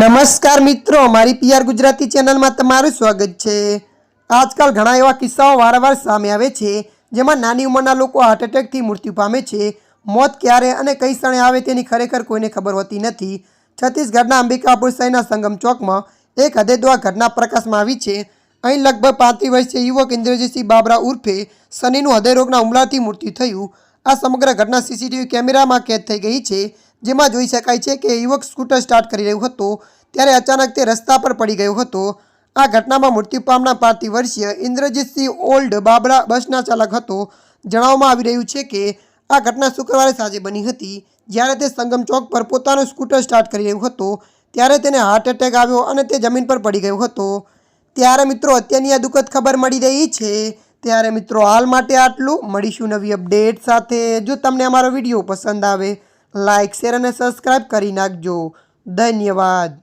નમસ્કાર મિત્રો, મારી પીઆર ગુજરાતી ચેનલમાં તમારું સ્વાગત છે। આજકાલ ઘણા એવા કિસ્સાઓ વારંવાર સામે આવે છે જેમાં નાની ઉંમરના લોકો હાર્ટ એટેકથી મૃત્યુ પામે છે। મોત ક્યારે અને કઈ ક્ષણે આવે તેની ખરેખર કોઈને ખબર હોતી નથી। છત્તીસગઢના અંબિકાપુર શહેરના સંગમ ચોકમાં એક હૃદયદ્વાર ઘટના પ્રકાશમાં આવી છે। અહીં લગભગ 35 વર્ષીય યુવક ઇન્દ્રજીતસિંહ બાબરા ઉર્ફે સનીનું હૃદયરોગના હુમલાથી મૃત્યુ થયું। આ સમગ્ર ઘટના સીસીટીવી કેમેરામાં કેદ થઈ ગઈ છે, જેમાં જોઈ શકાય છે કે યુવક સ્કૂટર સ્ટાર્ટ કરી રહ્યો હતો ત્યારે અચાનક તે રસ્તા પર પડી ગયો હતો। આ ઘટનામાં મૃત્યુ પામનાર 35 વર્ષીય ઇન્દ્રજીતસિંહ ઓલ્ડ બાબરા બસના ચાલક હતો। જણાવવામાં આવી રહ્યું છે કે આ ઘટના શુક્રવારે સાંજે બની હતી, જ્યારે તે સંગમ ચોક પર પોતાનું સ્કૂટર સ્ટાર્ટ કરી રહ્યો હતો ત્યારે તેને હાર્ટ એટેક આવ્યો અને તે જમીન પર પડી ગયો હતો। ત્યારે મિત્રો, અત્યારની આ દુઃખદ ખબર મળી રહી છે। ત્યારે મિત્રો, હાલ માટે આટલું। મળીશું નવી અપડેટ સાથે। જો તમને અમારો વિડીયો પસંદ આવે, લાઇક, શેર અને સબસ્ક્રાઈબ કરી નાખજો। ધન્યવાદ।